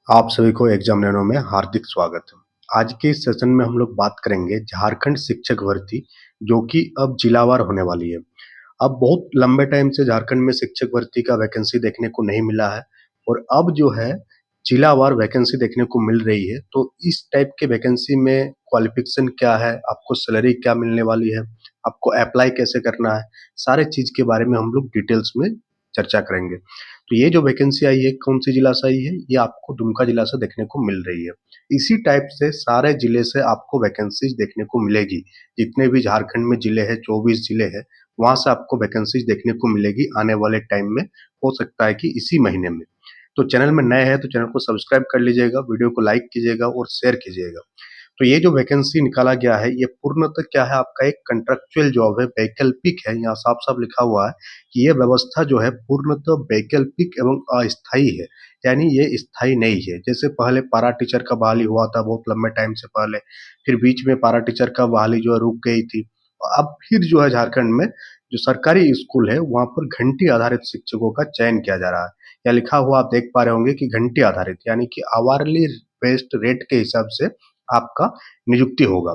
आप सभी को एग्जाम नैनो में हार्दिक स्वागत है। आज के इस सेशन में हम लोग बात करेंगे झारखंड शिक्षक भर्ती, जो कि अब जिलावार होने वाली है। अब बहुत लंबे टाइम से झारखंड में शिक्षक भर्ती का वैकेंसी देखने को नहीं मिला है और अब जो है जिलावार वैकेंसी देखने को मिल रही है। तो इस टाइप के वैकेंसी में क्वालिफिकेशन क्या है, आपको सैलरी क्या मिलने वाली है, आपको अप्लाई कैसे करना है, सारे चीज के बारे में हम लोग डिटेल्स में चर्चा करेंगे। तो ये जो वैकेंसी आई है कौन सी जिला से आई है, ये आपको दुमका जिला से देखने को मिल रही है। इसी टाइप से सारे जिले से आपको वैकेंसीज देखने को मिलेगी। जितने भी झारखंड में जिले हैं, 24 जिले हैं, वहां से आपको वैकेंसीज देखने को मिलेगी आने वाले टाइम में। हो सकता है कि इसी महीने में। तो चैनल में नए हैं तो चैनल को सब्सक्राइब कर लीजिएगा, वीडियो को लाइक कीजिएगा और शेयर कीजिएगा। तो ये जो वैकेंसी निकाला गया है ये पूर्णतः क्या है, आपका एक कंट्रेक्चुअल जॉब है, वैकल्पिक है। यहाँ साफ साफ लिखा हुआ है कि ये व्यवस्था जो है पूर्णतः वैकल्पिक एवं अस्थायी है, यानी ये स्थायी नहीं है। जैसे पहले पारा टीचर का बहाली हुआ था बहुत लंबे टाइम से पहले, फिर बीच में पारा टीचर का बहाली जो है रुक गई थी। अब फिर जो है झारखंड में जो सरकारी स्कूल है वहां पर घंटी आधारित शिक्षकों का चयन किया जा रहा है। या लिखा हुआ आप देख पा रहे होंगे कि घंटी आधारित, यानी कि आवर्ली बेस्ड रेट के हिसाब से आपका नियुक्ति होगा।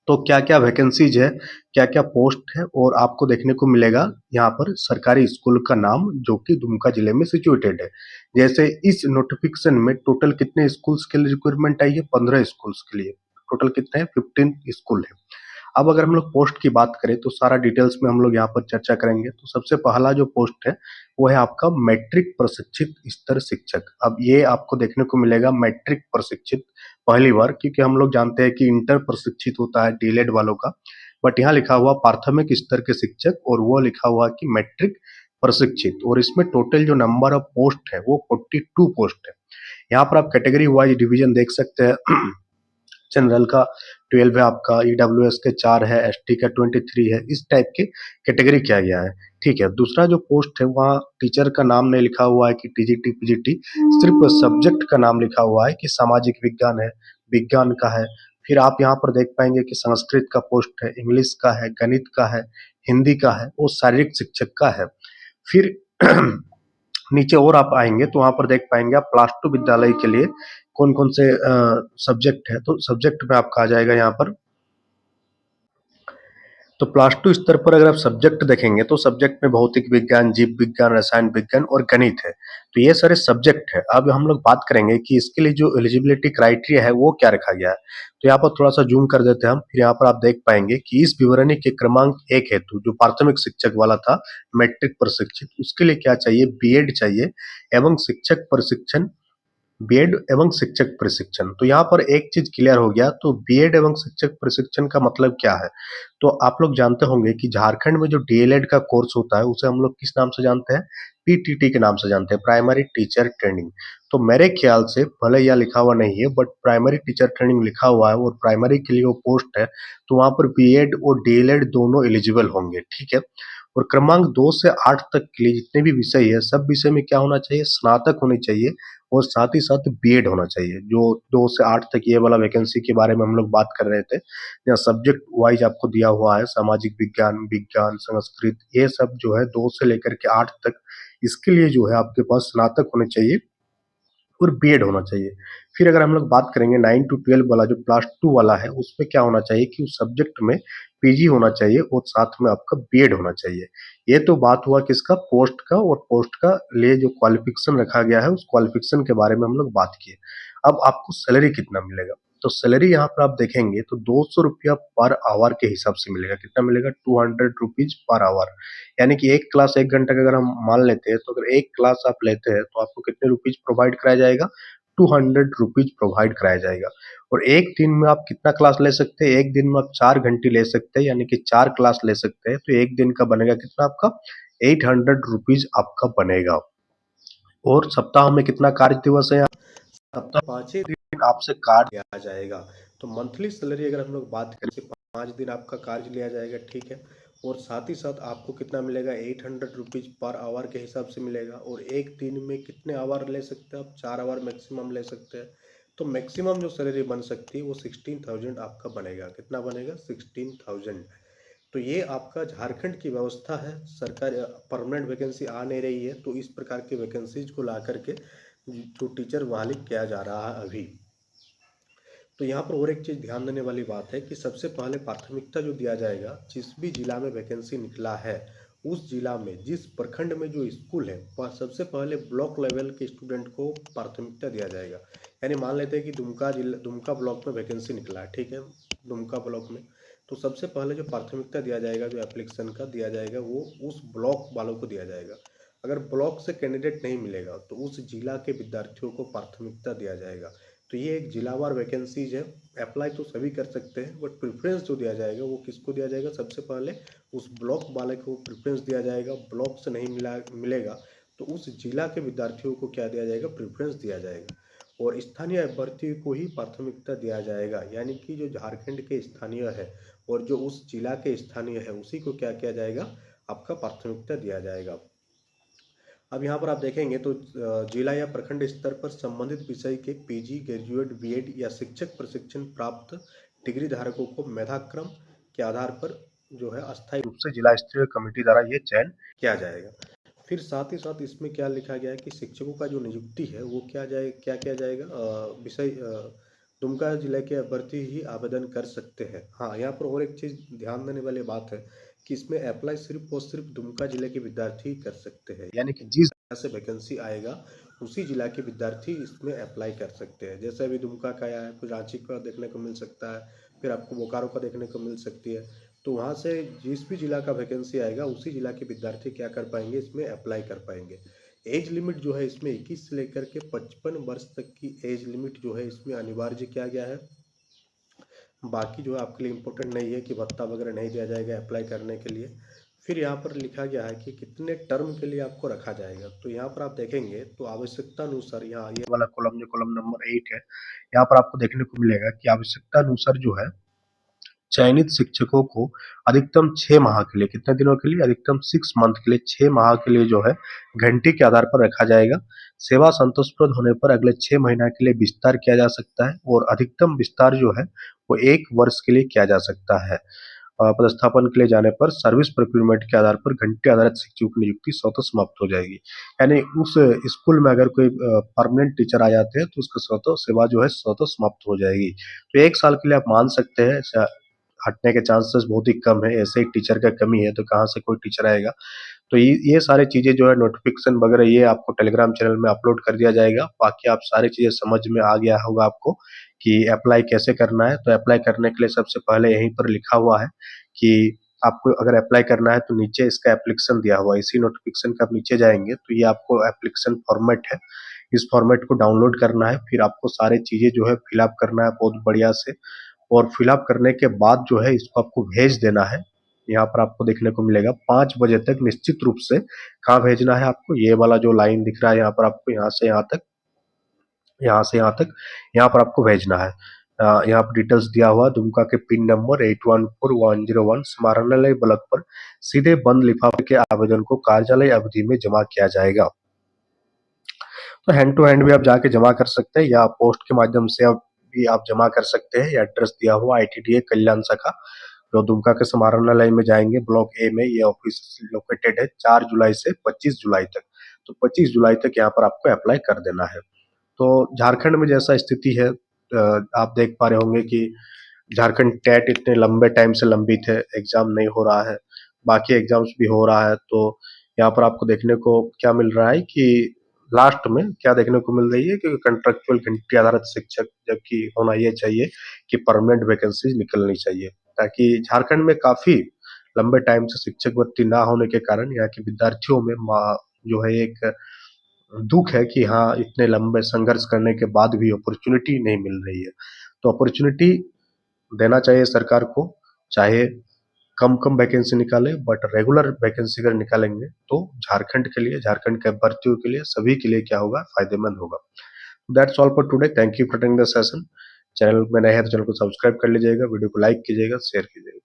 तो क्या-क्या वैकेंसीज है, क्या-क्या पोस्ट है और आपको देखने को मिलेगा यहाँ पर सरकारी स्कूल का नाम, जो कि दुमका जिले में सिचुएटेड है। जैसे इस नोटिफिकेशन में टोटल कितने स्कूल्स के लिए रिक्वायरमेंट आई है, 15 स्कूल्स के लिए। टोटल कितने हैं, 15 स्कूल है। अब अगर हम लोग पोस्ट की बात करें तो सारा डिटेल्स में हम लोग यहाँ पर चर्चा करेंगे। तो सबसे पहला जो पोस्ट है वो है आपका मैट्रिक प्रशिक्षित स्तर शिक्षक। अब ये आपको देखने को मिलेगा मैट्रिक प्रशिक्षित पहली बार, क्योंकि हम लोग जानते हैं कि इंटर प्रशिक्षित होता है डीएलएड वालों का। बट यहाँ लिखा हुआ प्राथमिक स्तर के शिक्षक और वो लिखा हुआ कि मैट्रिक प्रशिक्षित। और इसमें टोटल जो नंबर ऑफ पोस्ट है वो 42 पोस्ट है। यहाँ पर आप कैटेगरी वाइज डिवीजन देख सकते हैं। जनरल का 12 है, आपका ईडब्ल्यूएस के 4 है, एसटी का 23 है। इस टाइप के कैटेगरी किया गया है। ठीक है, दूसरा जो पोस्ट है वहाँ टीचर का नाम नहीं लिखा हुआ है कि टीजीटी पीजीटी, सिर्फ सब्जेक्ट का नाम लिखा हुआ है कि सामाजिक विज्ञान है, विज्ञान का है। फिर आप यहाँ पर देख पाएंगे कि संस्कृत का पोस्ट है, इंग्लिश का है, गणित का है, हिंदी का है और शारीरिक शिक्षक का है। फिर नीचे और आप आएंगे तो वहां पर देख पाएंगे आप प्लस टू विद्यालय के लिए कौन कौन से सब्जेक्ट है। तो सब्जेक्ट में आपका आ जाएगा यहाँ पर। तो प्लस टू स्तर पर अगर आप सब्जेक्ट देखेंगे तो सब्जेक्ट में भौतिक विज्ञान, जीव विज्ञान, रसायन विज्ञान और गणित है। तो ये सारे सब्जेक्ट है। अब हम लोग बात करेंगे कि इसके लिए जो एलिजिबिलिटी क्राइटेरिया है वो क्या रखा गया है। तो यहाँ पर थोड़ा सा जूम कर देते हैं हम। फिर यहाँ पर आप देख पाएंगे कि इस विवरणी के क्रमांक 1 हेतु जो प्राथमिक शिक्षक वाला था मैट्रिक प्रशिक्षित, उसके लिए क्या चाहिए, बीएड चाहिए एवं शिक्षक प्रशिक्षण, बीएड एवं शिक्षक प्रशिक्षण। तो यहाँ पर एक चीज क्लियर हो गया। तो बीएड एवं शिक्षक प्रशिक्षण का मतलब क्या है, तो आप लोग जानते होंगे कि झारखंड में जो डीएलएड का कोर्स होता है उसे हम लोग किस नाम से जानते हैं, पीटीटी के नाम से जानते हैं, प्राइमरी टीचर ट्रेनिंग। तो मेरे ख्याल से भले यह लिखा हुआ नहीं है बट प्राइमरी टीचर ट्रेनिंग लिखा हुआ है और प्राइमरी के लिए वो पोस्ट है। तो वहां पर बीएड और डीएलएड दोनों एलिजिबल होंगे। ठीक है। और क्रमांक 2 से 8 तक के लिए जितने भी विषय है सब विषय में क्या होना चाहिए, स्नातक होनी चाहिए और साथ ही साथ बीएड होना चाहिए। जो 2 से 8 तक ये वाला वैकेंसी के बारे में हम लोग बात कर रहे थे, यहाँ सब्जेक्ट वाइज आपको दिया हुआ है सामाजिक विज्ञान, विज्ञान, संस्कृत, ये सब जो है 2 से लेकर के 8 तक। इसके लिए जो है आपके पास स्नातक होने चाहिए और बीएड होना चाहिए। फिर अगर हम लोग बात करेंगे 9 टू 12 वाला जो प्लस 2 वाला है उसमें क्या होना चाहिए कि उस सब्जेक्ट में पीजी होना चाहिए और साथ में आपका बीएड होना चाहिए। ये तो बात हुआ किसका, पोस्ट का। और पोस्ट का लिए जो क्वालिफिकेशन रखा गया है उस क्वालिफिकेशन के बारे में हम लोग बात किए। अब आपको सैलरी कितना मिलेगा, तो सैलरी यहाँ पर आप देखेंगे तो 200 रुपया पर आवर के हिसाब से मिलेगा। कितना मिलेगा, 200 रुपीज पर आवर। यानी कि एक क्लास 1 घंटा का अगर हम मान लेते हैं तो अगर एक क्लास आप लेते हैं तो आपको कितने रुपीज प्रोवाइड कराया जाएगा, 200 रुपीज प्रोवाइड कराया जाएगा। और एक दिन में आप कितना क्लास ले सकते हैं, एक दिन में आप 4 घंटे ले सकते हैं, यानी कि 4 क्लास ले सकते हैं। तो एक दिन का बनेगा कितना आपका, 800 रुपीज आपका बनेगा। और सप्ताह में कितना कार्य दिवस है, सप्ताह 5 ही दिन आपसे कार्य लिया जाएगा। तो मंथली सैलरी अगर हम लोग बात करें, 5 दिन आपका कार्य लिया जाएगा। ठीक है। और साथ ही साथ आपको कितना मिलेगा, 800 रुपीज पर आवर के हिसाब से मिलेगा। और एक दिन में कितने आवर ले सकते हैं आप, 4 आवर मैक्सिमम ले सकते हैं। तो मैक्सिमम जो सैलरी बन सकती है वो 16,000 आपका बनेगा। कितना बनेगा, 16,000। तो ये आपका झारखंड की व्यवस्था है। सरकार परमानेंट वैकेंसी आ नहीं रही है तो इस प्रकार की वैकेंसीज को ला करके जो टीचर बहाली किया जा रहा है अभी। तो यहाँ पर और एक चीज़ ध्यान देने वाली बात है कि सबसे पहले प्राथमिकता जो दिया जाएगा, जिस भी जिला में वैकेंसी निकला है उस जिला में जिस प्रखंड में जो स्कूल है वह सबसे पहले ब्लॉक लेवल के स्टूडेंट को प्राथमिकता दिया जाएगा। यानी मान लेते हैं कि दुमका ब्लॉक में वैकेंसी निकला है, ठीक है, दुमका ब्लॉक में, तो सबसे पहले जो प्राथमिकता दिया जाएगा, जो एप्लीकेशन का दिया जाएगा, वो उस ब्लॉक वालों को दिया जाएगा। अगर ब्लॉक से कैंडिडेट नहीं मिलेगा तो उस जिला के विद्यार्थियों को प्राथमिकता दिया जाएगा। तो ये एक जिलावार वैकेंसीज है। अप्लाई तो सभी कर सकते हैं, बट प्रेफरेंस जो दिया जाएगा वो किसको दिया जाएगा, सबसे पहले उस ब्लॉक वाले को प्रेफरेंस दिया जाएगा। ब्लॉक से नहीं मिलेगा तो उस जिला के विद्यार्थियों को क्या दिया जाएगा, प्रेफरेंस दिया जाएगा। और स्थानीय अभ्यर्थी को ही प्राथमिकता दिया जाएगा, यानी कि जो झारखंड के स्थानीय है और जो उस जिला के स्थानीय है उसी को क्या किया जाएगा, आपका प्राथमिकता दिया जाएगा। अब यहाँ पर आप देखेंगे तो जिला या प्रखंड स्तर पर संबंधित विषय के पीजी, ग्रेजुएट, बीएड या शिक्षक प्रशिक्षण प्राप्त डिग्री धारकों को मेधाक्रम के आधार पर जो है अस्थायी रूप से जिला स्तरीय कमेटी द्वारा ये चयन किया जाएगा। फिर साथ ही साथ इसमें क्या लिखा गया है कि शिक्षकों का जो नियुक्ति है वो क्या किया जाएगा, विषय दुमका जिले के अभ्यर्थी ही आवेदन कर सकते हैं। हाँ, यहाँ पर और एक चीज़ ध्यान देने वाली बात है कि इसमें अप्लाई सिर्फ और सिर्फ दुमका जिले के विद्यार्थी ही कर सकते हैं, यानी कि जिस जिला से वैकेंसी आएगा उसी जिला के विद्यार्थी इसमें अप्लाई कर सकते हैं। जैसे अभी दुमका का आया है, फिर रांची का देखने को मिल सकता है, फिर आपको बोकारो का देखने को मिल सकती है। तो वहाँ से जिस भी जिला का वैकेंसी आएगा उसी जिला के विद्यार्थी क्या कर पाएंगे, इसमें अप्लाई कर पाएंगे। एज लिमिट जो है इसमें 21 से लेकर के 55 वर्ष तक की एज लिमिट जो है इसमें अनिवार्य किया गया है। बाकी जो है आपके लिए इम्पोर्टेंट नहीं है कि भत्ता वगैरह नहीं दिया जाएगा अप्लाई करने के लिए। फिर यहाँ पर लिखा गया है कि कितने टर्म के लिए आपको रखा जाएगा। तो यहाँ पर आप देखेंगे तो आवश्यकता अनुसार, यहाँ ये वाला कॉलम जो कॉलम नंबर 8 है, यहाँ पर आपको देखने को मिलेगा कि आवश्यकता अनुसार जो है चयनित शिक्षकों को अधिकतम 6 माह के लिए, कितने दिनों के लिए, अधिकतम 6 मंथ के लिए, 6 माह के लिए जो है घंटे के आधार पर रखा जाएगा। सेवा संतोषप्रद होने पर अगले 6 महीना के लिए विस्तार किया जा सकता है और अधिकतम विस्तार जो है वो 1 वर्ष के लिए किया जा सकता है। पदस्थापन के लिए जाने पर सर्विस प्रोक्यूरमेंट के आधार पर घंटे आधारित शिक्षकों की नियुक्ति स्वतः समाप्त हो जाएगी। यानी उस स्कूल में अगर कोई परमानेंट टीचर आ जाते हैं तो उसका स्वतः सेवा जो है स्वतः समाप्त हो जाएगी। तो 1 साल के लिए आप मान सकते हैं, हटने के चांसेस बहुत ही कम है। ऐसे ही टीचर का कमी है तो कहाँ से कोई टीचर आएगा। तो ये सारी चीज़ें जो है नोटिफिकेशन वगैरह ये आपको टेलीग्राम चैनल में अपलोड कर दिया जाएगा। बाकी आप सारी चीज़ें समझ में आ गया होगा आपको कि अप्लाई कैसे करना है। तो अप्लाई करने के लिए सबसे पहले यहीं पर लिखा हुआ है कि आपको अगर अप्लाई करना है तो नीचे इसका एप्लीकेशन दिया हुआ है। इसी नोटिफिकेशन के आप नीचे जाएंगे तो ये आपको एप्लीकेशन फॉर्मेट है, इस फॉर्मेट को डाउनलोड करना है। फिर आपको सारी चीज़ें जो है फिलअप करना है बहुत बढ़िया से, और फिलअप करने के बाद जो है इसको आपको भेज देना है। यहाँ पर आपको देखने को मिलेगा 5 बजे तक निश्चित रूप से कहाँ भेजना है आपको, ये वाला जो लाइन दिख रहा है यहाँ पर आपको यहाँ से यहाँ तक, यहाँ से यहाँ तक, यहाँ पर आपको भेजना है। यहाँ पर डिटेल्स दिया हुआ दुमका के पिन नंबर 814101 समाहरणालय ब्लॉक पर सीधे बंद लिफाफे के आवेदन को कार्यालय अवधि में जमा किया जाएगा। तो हैंड टू हैंड भी आप जाके जमा कर सकते हैं या पोस्ट के माध्यम से भी आप जमा कर सकते हैं। एड्रेस दिया हुआ ITDA कल्याण शाखा जो दुमका के समाहरणालय में जाएंगे ब्लॉक ए में, ये ऑफिस लोकेटेड है 4 जुलाई से 25 जुलाई तक। तो 25 जुलाई तक यहाँ पर आपको अप्लाई कर देना है। तो झारखंड में जैसा स्थिति है, आप देख पा रहे होंगे कि झारखंड टेट इतने लंबे टाइम से लंबित है, एग्जाम नहीं हो रहा है, बाकी एग्जाम्स भी हो रहा है। तो यहाँ पर आपको देखने को क्या मिल रहा है कि लास्ट में क्या देखने को मिल रही है कि कंट्रेक्चुअल घंटे आधारित शिक्षक, जबकि होना ये चाहिए कि परमानेंट वैकेंसी निकलनी चाहिए, ताकि झारखंड में काफी लंबे टाइम से शिक्षक भर्ती ना होने के कारण यहाँ के विद्यार्थियों में जो है एक दुख है कि हाँ इतने लंबे संघर्ष करने के बाद भी अपॉर्चुनिटी नहीं मिल रही है। तो अपॉर्चुनिटी देना चाहिए सरकार को, चाहे कम कम वैकेंसी निकाले, बट रेगुलर वैकेंसी अगर निकालेंगे तो झारखंड के लिए, झारखंड के अभ्यर्थियों के लिए, सभी के लिए क्या होगा, फायदेमंद होगा। That's all for today. Thank you for attending the session. Channel में नए हैं तो चैनल को सब्सक्राइब कर लीजिएगा, वीडियो को लाइक कीजिएगा, शेयर कीजिएगा।